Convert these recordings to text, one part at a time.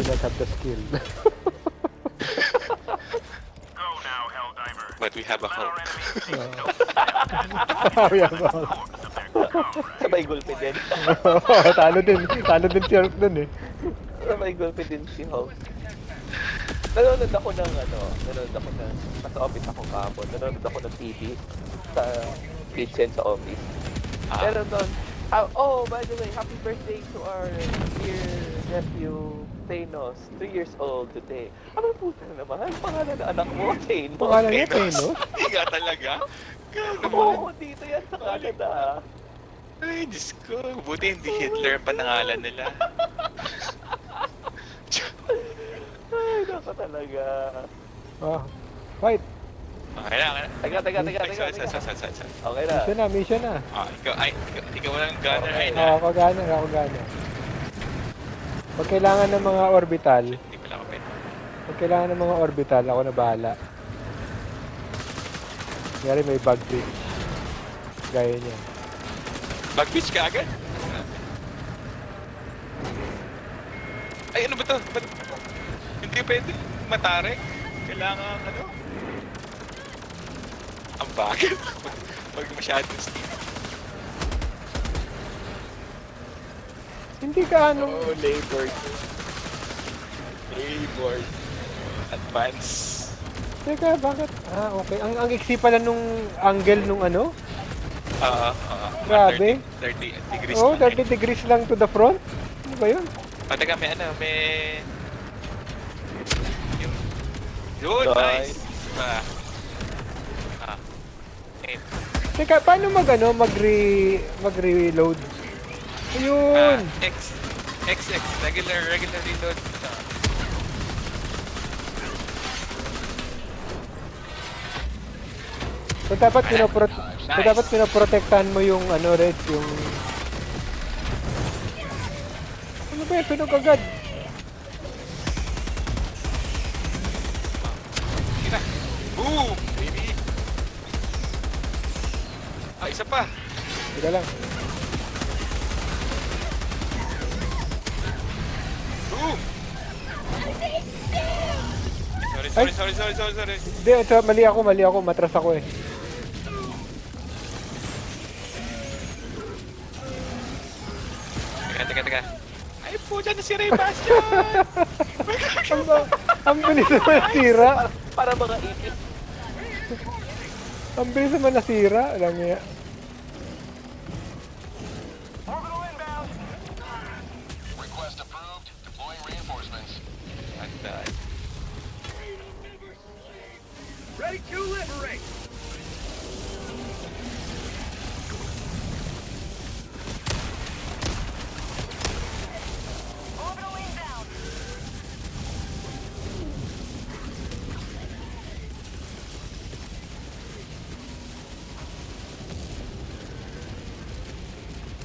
not have the skill. But we have a hope. Yeah, bro. Sabay gulpi din. Oo, talo din. Talo din si Hulk dun eh. Sabay gulpi din si Hulk. Nanonood ako ng, nasa office ako kahapon, nanonood ako ng TV sa kitchen sa office. Pero doon, oh, by the way, happy birthday to our dear nephew, Thanos, 3 years old today. Ano puta naman? Pangalan na anak mo, Thanos. Pangalan niya, Thanos? Higa talaga? Oo, dito yan sa Canada. Ay, Diyos ko. Buti hindi Hitler pa nangalan nila. Ay, nako talaga. Oh, fight. Okay na, okay na. Teka. Okay na. Mission na. Ikaw walang gunner ay Oo, na. ako gana. Pag kailangan ng mga orbital, Hindi pala ako pwede. pag kailangan ng mga orbital, ako na bahala. Kaya may bug bridge. Gaya niya. Mag-pitch ka agad? Ay, ano ba to? Hindi pwede matarek. Kailangan ano? Ang bagal. Pag masyadong steep. Hindi ka ano. Oh, labor. Advance. Teka, bakit? Ah, okay. Ang iksi pala nung angle nung ano? Grabe. 30 degrees. Oh, lang 30 degrees lang to the front? Ano ba yun? Teka, may Yun, nice. Diba? Eh, Teka, paano mag-reload? Ayun! X, regular reload. So dapat pinoprotektahan mo yung ano, Red, yung... Ano ba yun? Tunog agad. Kita. Boom, baby. Isa pa. Teka lang. Boom. Sorry. Hindi, mali ako. Matras ako eh. Teka. Ay po, dyan na si Ray Bastion. Ang bilis naman nasira. Para mga ipit. Ang bilis naman nasira. Alam niya. Request approved. Deploying reinforcements. Ready to liberate! Orbital inbound!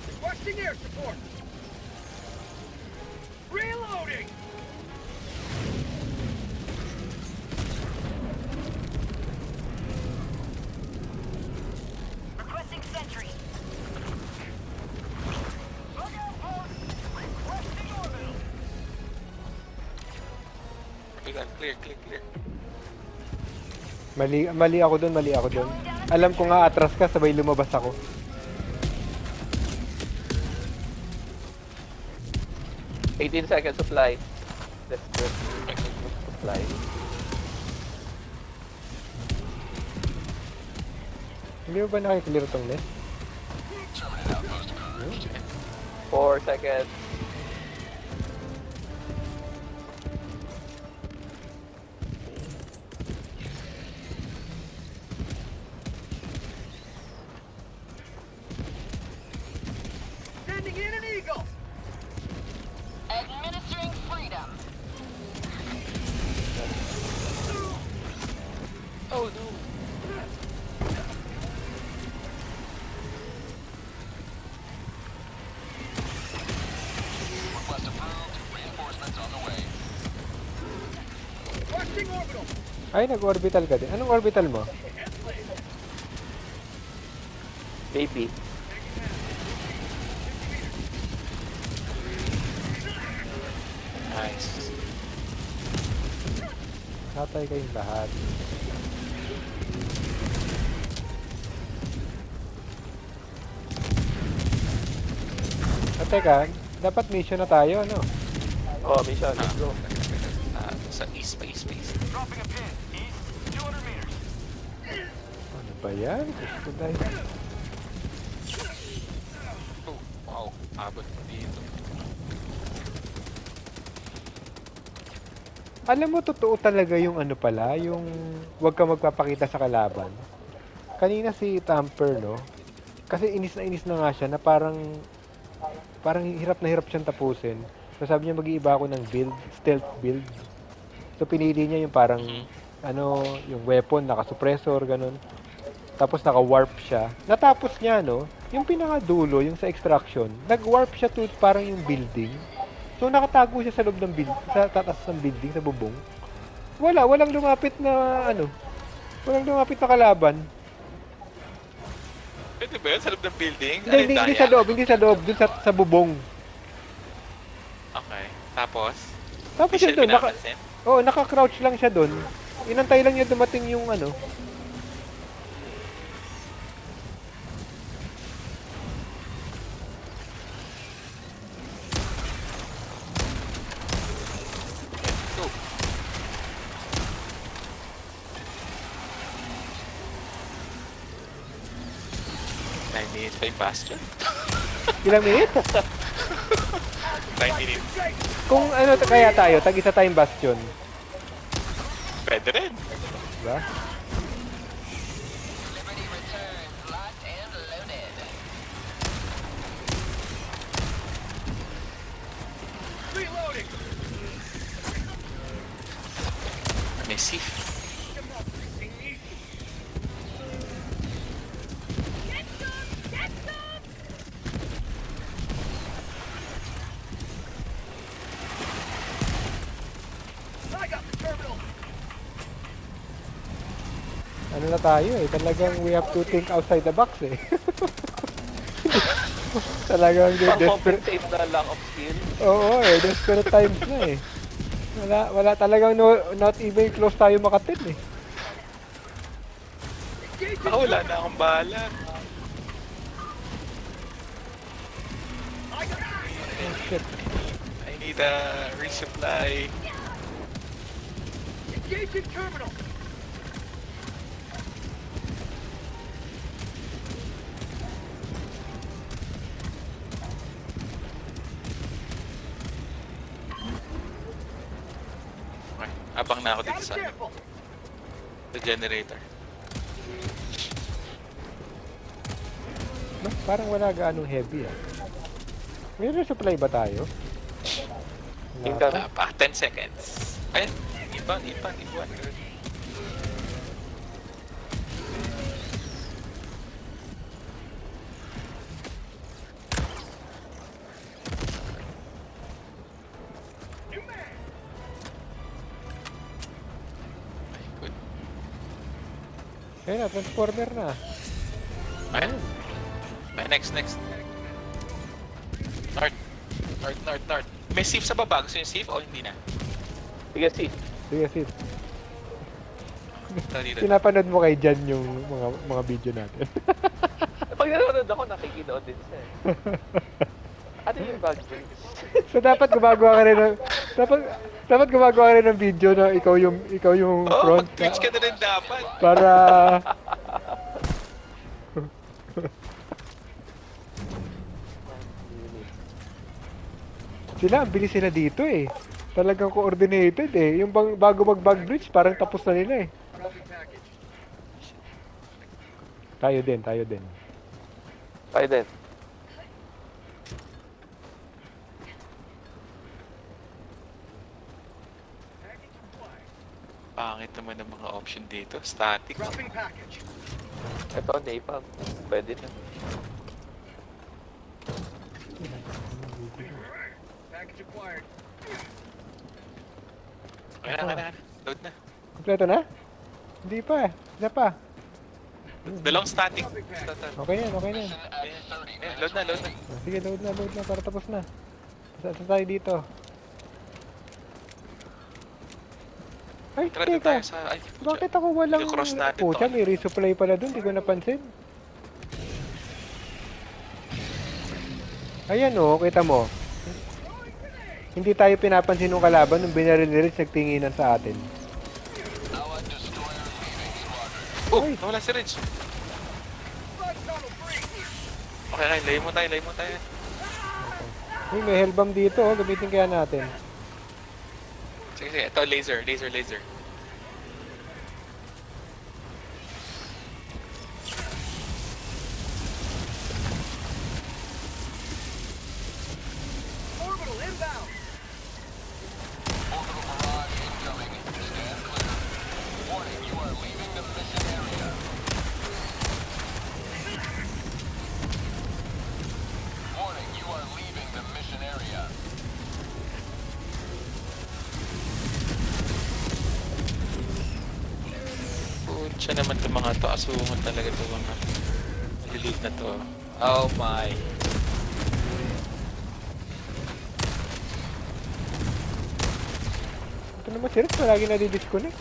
Requesting air support! Reloading! Requesting sentry. Look out, folks! Requesting orbital. Clear. Mali ako doon. Alam ko nga atras ka, sabay lumabas ako. $18 seconds supply. Let's go. Supply. Hindi mo ba nakiklear tong net? Terminate outpost approved. 4 seconds. Sending in an eagle! Administering freedom. Oh no. Request approved. Reinforcements on the way. Requesting orbital! Ay, nag-orbital ka din. Anong orbital mo? Baby. Nice. Natay kayong lahat. At teka, dapat mission na tayo, ano? Oh, mission, let's go. Sa east pa, east pa, east. Dropping a pin. East, 200 meters. Ano ba yan? Gusto dahil. Oh, wow. Abot pa dito. Alam mo, totoo talaga yung ano pala, yung huwag ka magpapakita sa kalaban. Kanina si Tamper, no? Kasi inis na nga siya na parang hirap na hirap siyang tapusin. So sabi niya mag-iiba ako ng build, stealth build. So pinili niya yung parang ano, yung weapon, naka-suppressor, ganun. Tapos naka-warp siya. Natapos niya, no? Yung pinakadulo, yung sa extraction, nag-warp siya to parang yung building. So nakatago siya sa loob ng building, sa tatas ng building, sa bubong. Walang lumapit na ano. Walang lumapit na kalaban. Pwede ba yun? Sa loob ng building? Hindi sa loob, dun sa bubong. Okay. Tapos? Tapos Hindi yun doon, siya pinapansin? naka-crouch lang siya doon. Inantay lang niya dumating yung ano. Go. Nine minutes pa yung bastion. Ilang minute? 9 minutes. Kung ano kaya tayo, tag-isa tayong bastion. Pwede rin. Diba? Liberty returns, locked and loaded. Reloading. May safe. I got the terminal. Ano na tayo eh, talagang we have to think outside the box eh. Talagang desperate. Pang-compensate na lack of skill. Oo eh, desperate times na eh. Wala talagang not even close tayo makatin eh. Ako wala na akong bala. Oh shit. I need a resupply. Engaging terminal. Okay. Abang na ako dito Gotta sa, be careful. sa generator. No, parang wala gaanong heavy ah. May resupply ba tayo? Yung Wala pa. 10 seconds. Ayun. Iban. New man. Ay, good. Ayun na, transformer na. Ayun. May next. North. May safe sa baba. Gusto yung safe o hindi na? Sige, see. Sige, Sid. Dito. Pinapanood mo kay Jan yung mga video natin. Pag nanonood ako, nakikinood din siya. Ano yung bag breaks? So dapat gumagawa ka rin ng dapat gumagawa ka rin ng video na ikaw yung Oo, front mag-twitch ka na rin dapat. para sila, ang bilis sila dito eh. Talagang coordinated eh. Yung bago mag-bug bridge, parang tapos na nila eh. Dropping package. Tayo din. Tayo din. Package acquired. Pangit naman ang mga option dito. Static. Dropping package. Ito, napalm. Pwede na. Package acquired. Kaya na. Load na. Kompleto na? Hindi pa eh. Isa pa. Dalawang static. Okay na. Ayan, load na. Sige, load na para tapos na. Saan tayo dito? Ay, Tara doon tayo teka. sa... Ay, Bakit ako walang... I-cross natin to. Pucha, may resupply pala dun. Di ko napansin. Ayan o, kita mo. Hindi tayo pinapansin ng kalaban nung binaril ni Rich nagtinginan sa atin. Oh, nawala si Rich. Okay, okay, lay mo tayo, lay mo tayo. Uy, may hellbomb dito. Oh. Gamitin kaya natin. Sige, sige, ito, laser. Orbital inbound. Pucha naman itong mga to, asungan talaga ito mga maliliit na to. Oh my. Ito naman si Rich. Palagi nadidisconnect.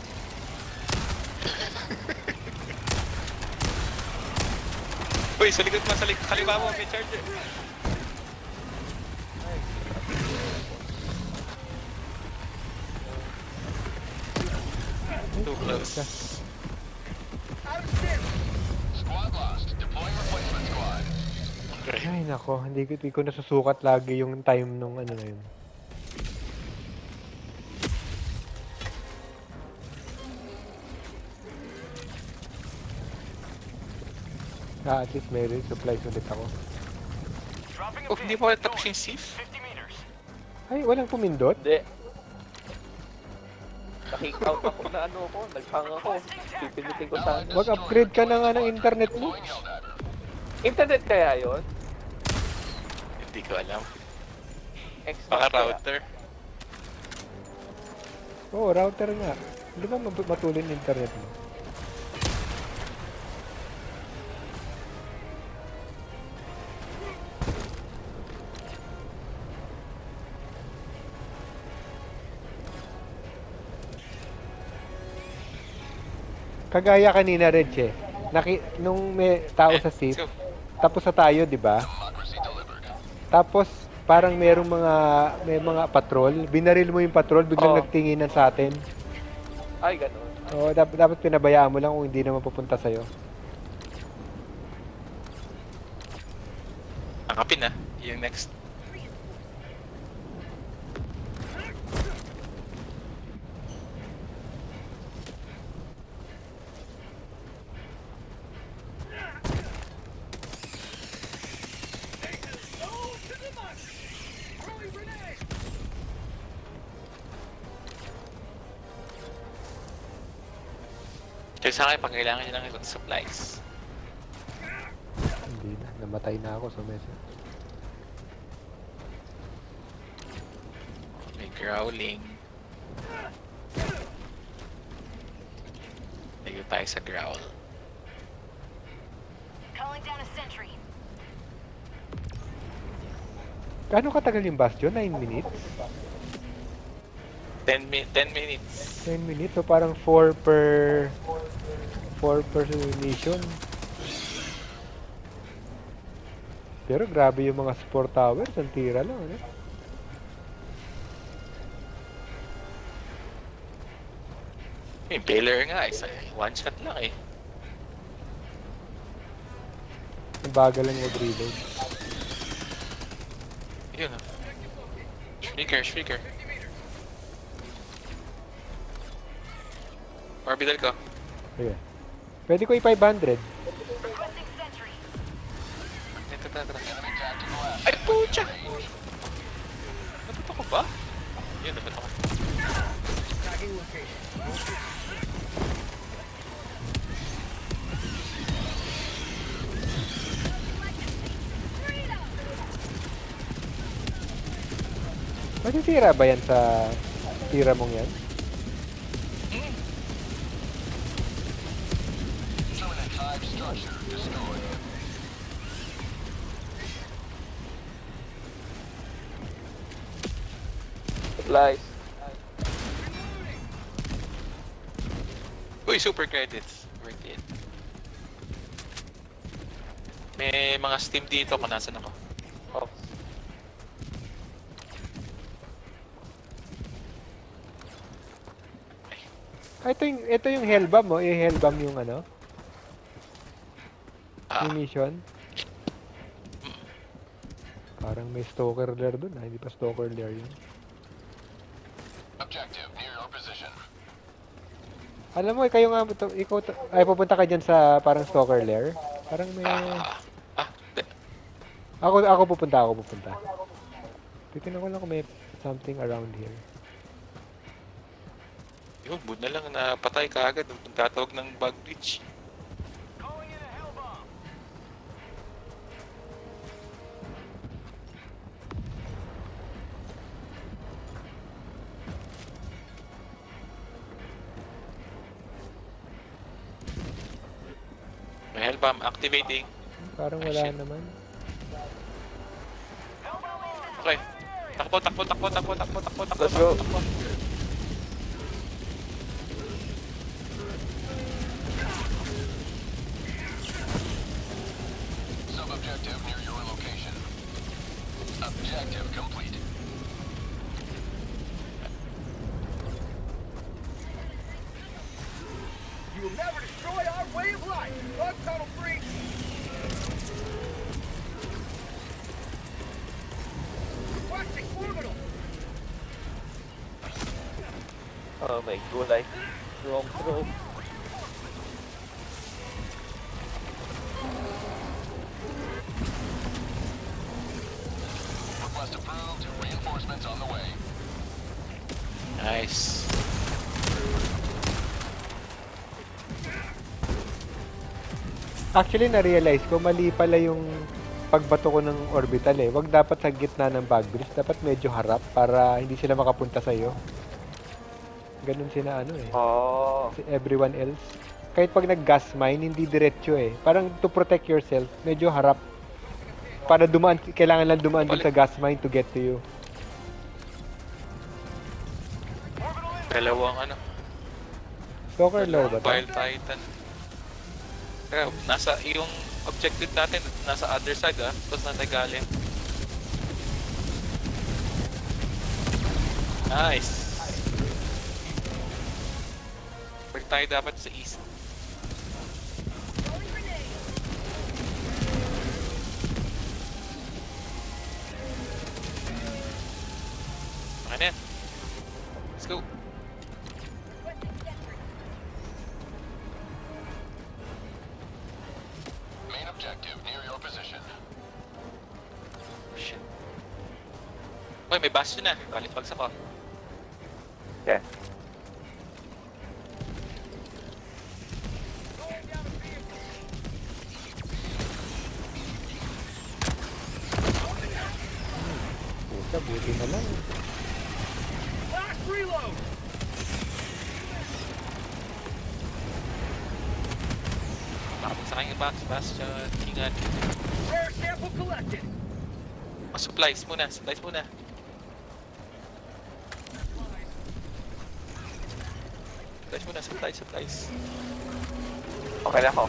Uy, sa likod mo, kaliwa mo, may charger. Too close. Okay. Ay, nako. Hindi ko nasusukat lagi yung time nung ano na yun. At least may supplies ulit ako. Dropping a Oh, hindi pin. mo ulit tapos yung safe? 50 meters. Ay, walang pumindot? Hindi. Nakikout ako na ano ko, naghang ako. Pipilitin ko sana. Mag-upgrade ka na nga ng internet mo. Internet kaya yon? Hindi ko alam. Xbox Baka kaya? router. Oo, router nga. Di ba matulin yung internet mo? Kagaya kanina, Reg, eh. Nung may tao sa Let's seat, go. tapos na tayo, di ba? Tapos, parang may mga patrol. Binaril mo yung patrol, biglang Oo. nagtinginan sa atin. Ay, ganun. Oo, dapat pinabayaan mo lang kung hindi naman pupunta sa'yo. Angapin na. Yung next. Kaya sa akin, pag kailangan nyo ng supplies. Hindi na. Namatay na ako sa mesa. May growling. Layo tayo sa growl. Calling down a sentry. Gaano katagal yung bastion? 9 minutes? 10 minutes. 10 minutes? So parang 4 per mission. Pero grabe yung mga support towers. Ang tira lang, ano? Yung Baylor nga, isa, one shot lang eh. Ang bagal lang mag-reload. Yun ah. Shrieker. Orbital ko. Sige. Pwede ko i-500. Requesting sentry. Ito, tara. Ay, pucha! Natuto ko ba? Yun, natuto ko. Tagging location. Masisira ba yan sa tira mong yan? Supplies. Uy, super credits. Worth it. May mga Steam dito kung nasan ako. Oh. Ito yung Hellbomb mo. Yung Hellbomb yung ano? Yung mission. Parang may stalker lair dun. Hindi pa stalker lair yun. Objective near your position. Alam mo, kayo nga, ay pupunta ka dyan sa parang stalker lair. Parang may... Ako pupunta. Titignan ko lang kung may something around here. Yun, buod na lang na patay ka agad. Tatawag ng bug glitch. Calling in a hell bomb. May hellbomb activating. Parang Ay, wala shit. naman. Okay. Takbo. Let's go. Sub-objective near your location. Objective complete. You will never destroy our way of life. Bug Tunnel 3. Requesting orbital. Oh my gulay. Wrong throw. Request approved. Reinforcements on the way. Nice. Actually, na-realize ko, mali pala yung pagbato ko ng orbital eh. Wag dapat sa gitna ng bug bridge. Dapat medyo harap para hindi sila makapunta sa'yo. Ganun sina ano eh. Oh. Si everyone else. Kahit pag nag-gas mine, hindi diretso eh. Parang to protect yourself, medyo harap. Para dumaan, kailangan lang dumaan dun sa gas mine to get to you. Dalawang ano. Stalker low ba to? Wild Titan. Kaya, nasa yung objective natin, nasa other side tapos nasa galing. Nice. Balik tayo dapat sa east. Okay na yan. Let's go. Main objective near your position. Shit. Uy, may bastion na. Balik bags ako. Yeah. Puta, buti na lang. Last reload. Nakapag sa kanyang box, bastion, ingat. Rare sample collected. Oh, supplies muna. Supplies. Okay na ako.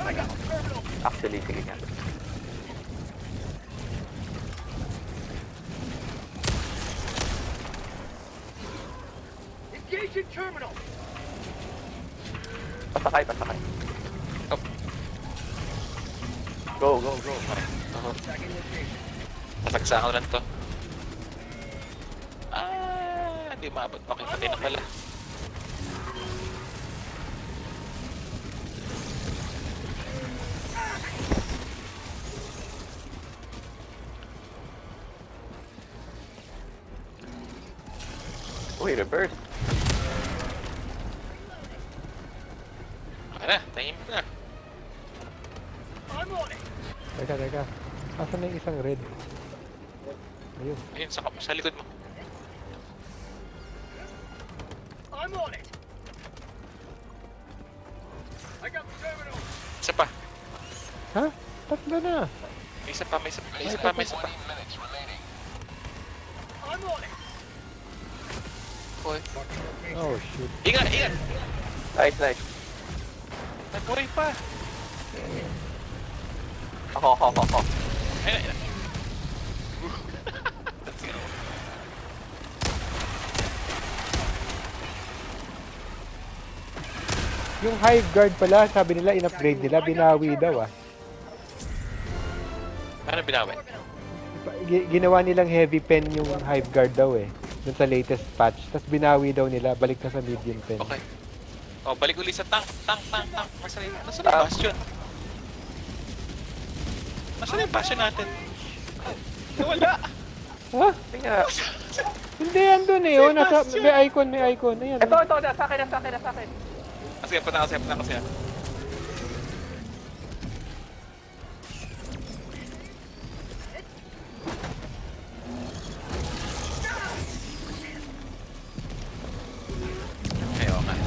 Actually, sige nga. Engaging terminal. Pasakay. Oh. Go. Second location. Nasagsakan ko lang to. Hindi maabot. Okay, patay na pala. Uy, reverse. Okay na, tahimik na. I'm on it. Teka. Asan na yung isang red? Ayun. Ayun, sa likod mo. I'm on it. I got the terminal. Isa pa. Ha? Tatlo na. May isa pa. 20 minutes remaining. I'm on it. Hoy. Oh, shoot. Ingat! Nice. May buhay pa. Ako. Ayun, ayun. Let's go. Yung Hive Guard pala, sabi nila in-upgrade nila, binawi daw ah. Ano binawi? Ginawa nilang heavy pen yung Hive Guard daw eh. Dun sa latest patch. Tapos binawi daw nila, balik na sa medium pen. Okay. Oh, balik uli sa tank. Nasaan yung bastion? Nasaan yung bastion natin? Wala. Ha? Tingnan. Hindi yan dun eh. Oh, nasa, may icon. Ayan. Ito, sa akin. Kasi punta ko siya. Okay, okay.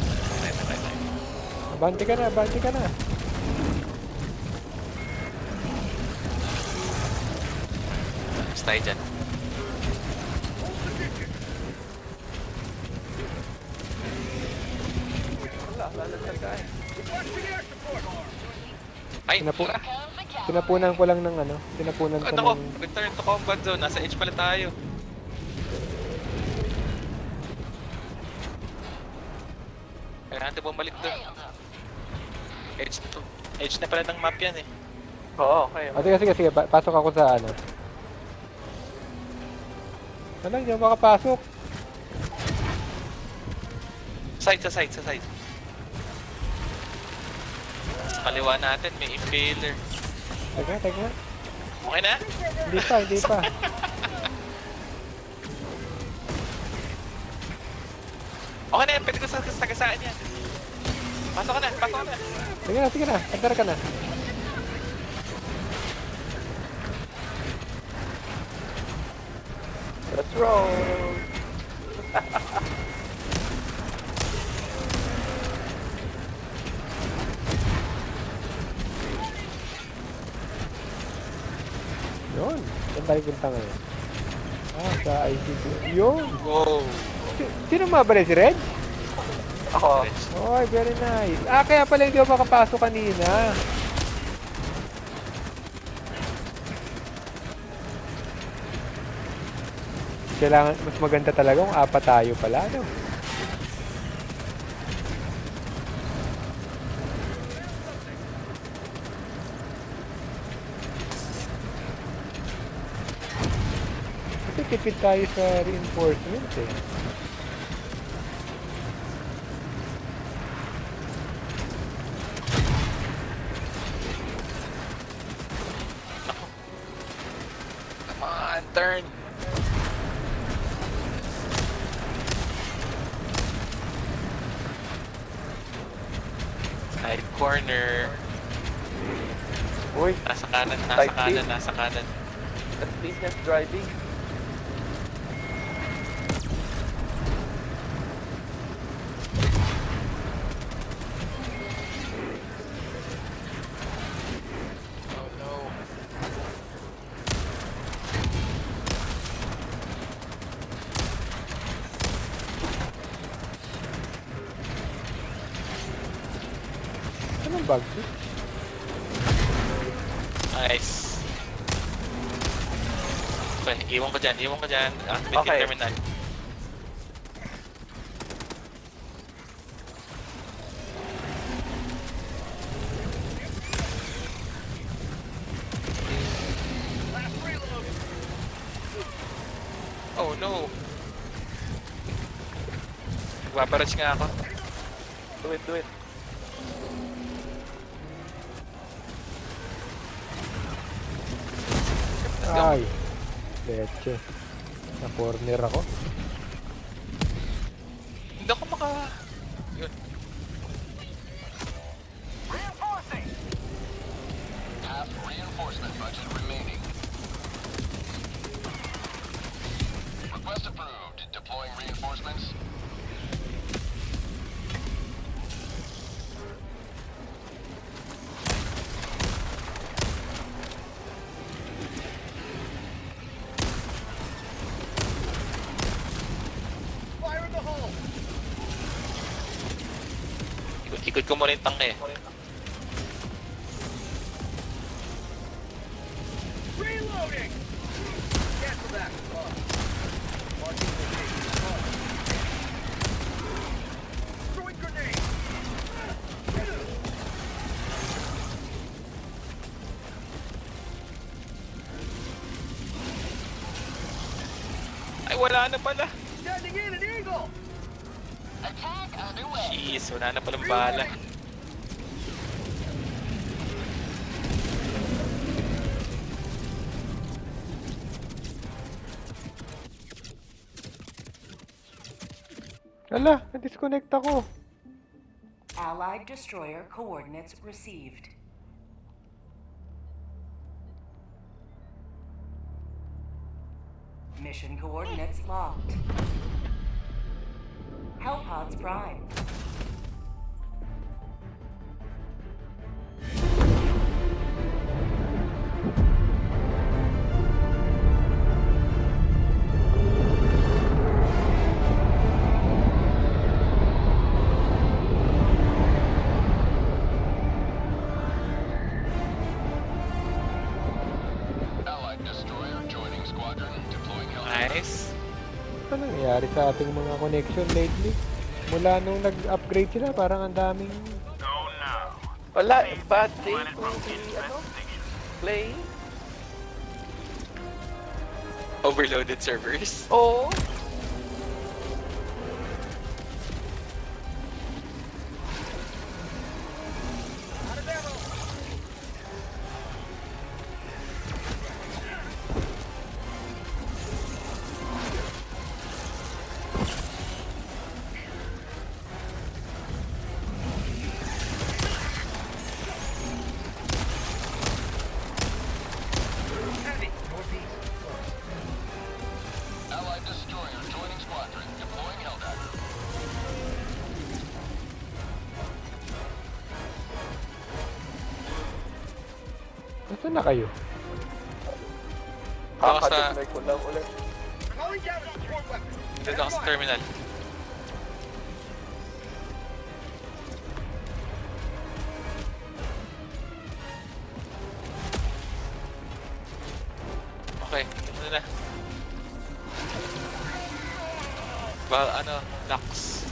Okay. Abante ka na. Mas tayo dyan. Wala, lalagyan ka eh. Ay, Pinapunan ko lang ng ano. Pinapunan ko ano ko? ng... Return to combat zone. Nasa edge pala tayo. Kailangan natin bumalik doon. Edge na pala ng map yan eh. Oo, okay. Sige. Pasok ako sa ano. Ano, hindi ako makapasok. Sa side. Sa kaliwa natin, may impaler. Teka. Okay na? Hindi pa. Okay na yan, pwede ko sagasaan yan. Pasok ka na. Sige na. Andar ka na. Let's roll. Yun. Saan tayo punta ngayon? Sa ICT. Yun. Wow. Sino mabalik? Si Red? Ako. Oy, very nice. Kaya pala hindi ako makapasok kanina. Kailangan, mas maganda talaga kung apat tayo pala, no? Kasi tipid tayo sa reinforcement eh. Come on, turn. Side corner. Uy, Nasa kanan. that's business driving. Oh no. Anong bug? Nice. Okay, iwan ko dyan. Activate Okay. yung terminal. Oh no. Nagpaparage nga ako. Do it. Ay. Leche. Sa corner ako. Hindi ako Yun. Reinforcing. Half reinforcement budget remaining. Request approved. Deploying reinforcements. Fire in the hole. Ikot ko muna yung tank eh. Reloading! Cancel that. Launching grenade. Throwing grenade. Ay, wala na pala. Sending in an eagle! Attack underway. Jeez, wala na palang bala. Ala, na-disconnect ako. Allied destroyer coordinates received. Mission coordinates locked. Hellpods prime. Allied destroyer joining squadron. Deploying Nice. Ano nangyayari sa ating mga connection lately? Mula nung nag-upgrade sila, parang ang daming... Wala, bad day to be, play. Overloaded servers. Oo. Heavy. Northeast. Allied destroyer joining squadron. Deploying Helldiver. Nasaan na kayo? Ako sa... Kakadeploy ko lang ulit. Calling down a support weapon. Dito ako sa terminal. Okay, ano na? Ano, Lux.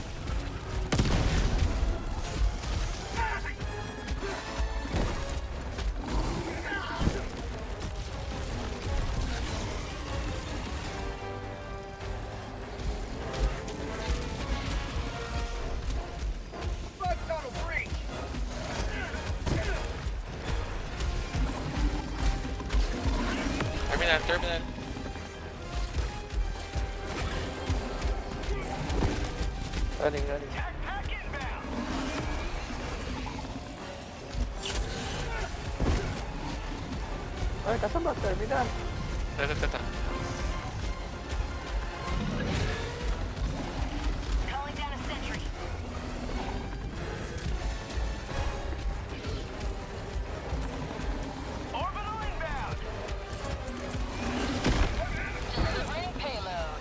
Bug tunnel breach. Terminal. Running. Pack inbound. Ay, kasama, terminal. Tata. Calling down a sentry. Orbital inbound. Delivering payload.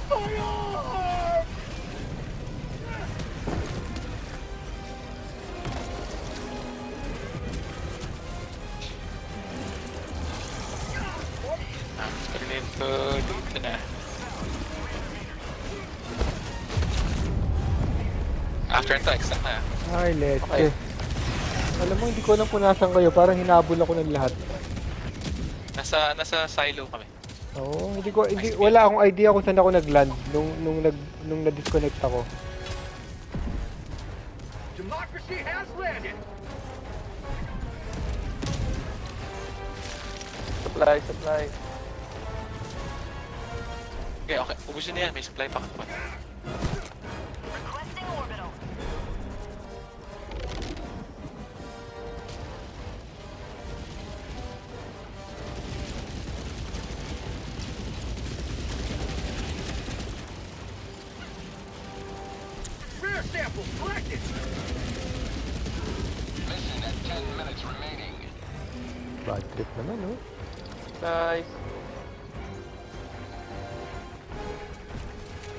Fire! Dito na. After ito, exact na. Ay, leche. Okay. Alam mo, hindi ko alam kung nasan kayo. Parang hinabol ako ng lahat. Nasa silo kami. Oo, wala akong idea kung saan ako nag-land nung na-disconnect ako. Democracy has landed. Supply. Okay. Ubusin na yan. May supply pa ka. Requesting orbital. Rare samples collected. Mission at 10 minutes remaining. Bad trip naman, oh. Nice.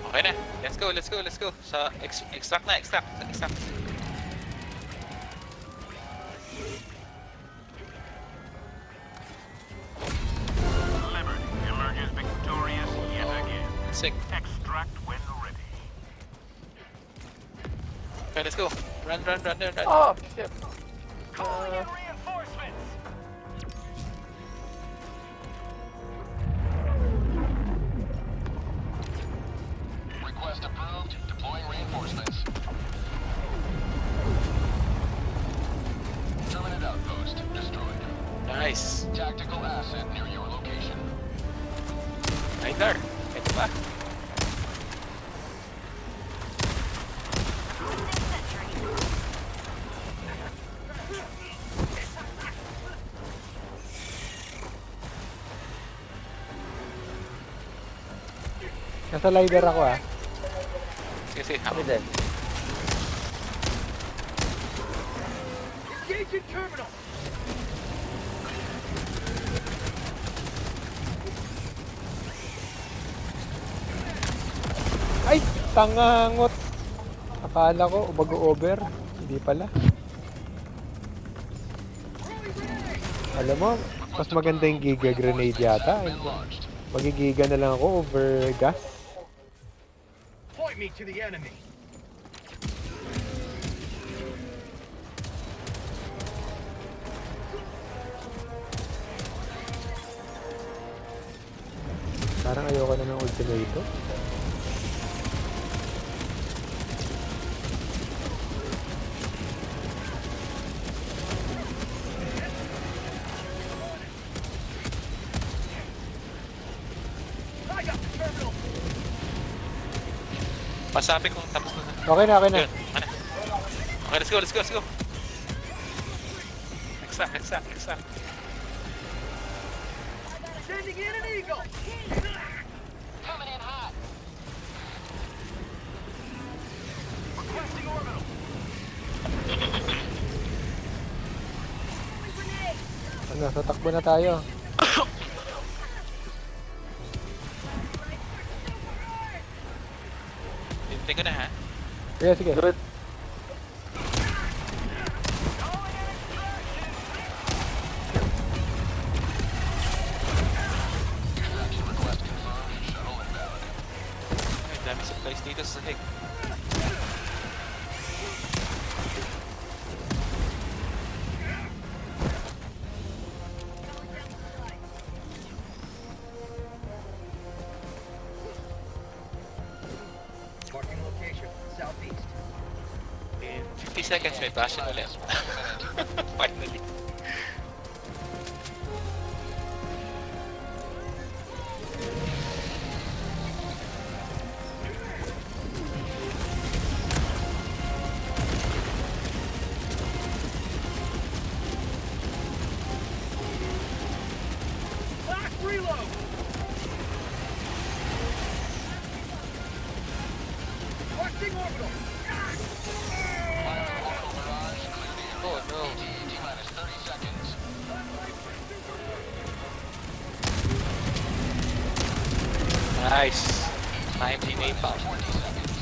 Okay na. Let's go. Sa extract. Sick. Extract when ready. Okay, let's go. Run. Oh, shit. Calling in reinforcements. Request approved. Deploying reinforcements. Terminate outpost destroyed. Nice. Tactical asset near your location. Ay, there. Ito pa. Nasa lighter ako ah. Sige. Kami din. Engaging terminal. Ay! Tangangot! Akala ko, mag-over. Hindi pala. Alam mo, mas maganda yung Giga Grenade yata. Magigiga na lang ako over gas. Point me to the enemy. Parang ayoko na ng ultimato. I got the terminal. Pasabi kung tapos na. Okay na. Yun. Ano? Okay, let's go. Exact. Sending in an eagle. Coming in hot. Requesting orbital. Ano, tatakbo na tayo. Hintay ko na ha. Sige. Good. Ay, dami supplies dito sa sahig. Marking location. Southeast. In 50 seconds, may bastion ulit. Finally. Last reload. Requesting orbital. Oh no. T-minus 30 seconds. Nice. Timely napalm. 20 seconds.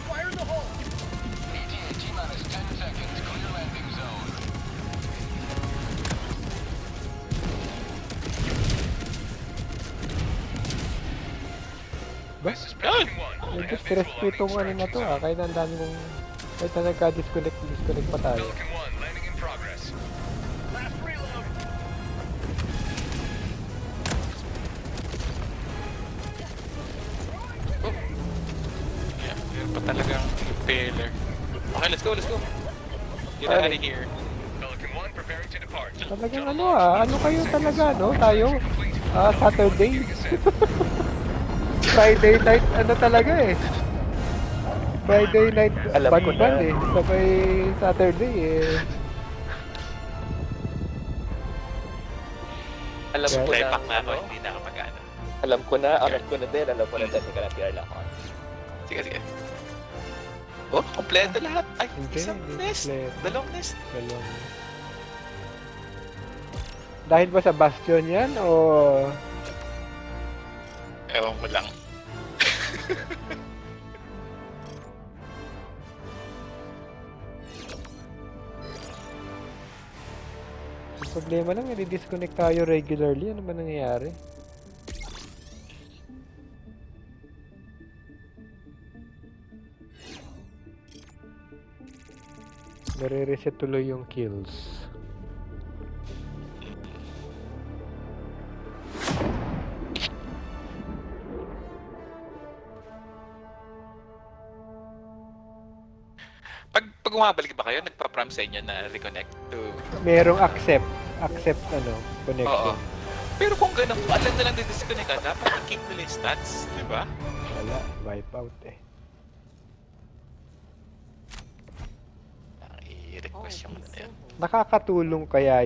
Fire in the hole. ETA T-minus 10 seconds. Clear landing zone. Ba? This is Falcon 1. Medyo stress ko itong ano na to ah. Kahit ang dami kong... Kahit na nagka-disconnect pa tayo. Falcon 1 landing in progress. Last reload. Yeah, meron pa talagang impaler. Okay, let's go. Get out of here. Falcon 1 preparing to depart. Talagang ano ah. Ano kayo talaga no? Tayo? Saturday. Friday night ano talaga eh. Friday night Alam ko ban na. eh. Sabay Saturday eh. Alam ko Supply na. pack na ako, ano, hindi na ako mag-ano. Alam ko na. Alam ko na din. Alam ko na din. Teka lang, PR lang ako. Sige. Oh, kompleto lahat. Ay, Hindi, isang hindi nest. kompleto. Dalawang nest. Dalawang. Dahil ba sa Bastion yan o... Ewan ko lang. Ang problema lang, i-disconnect tayo regularly. Ano ba nangyayari? Nare-reset tuloy yung kills. Pag umabalik ba kayo, nagpa-prompt sa inyo na reconnect to... Merong accept connection. Oo. Pero kung ganun, kung alam na lang disconnect ka, dapat i-keep nila yung stats, di ba? Wala, wipe out eh. I-request yung ano na yun. Nakakatulong kaya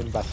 yung basta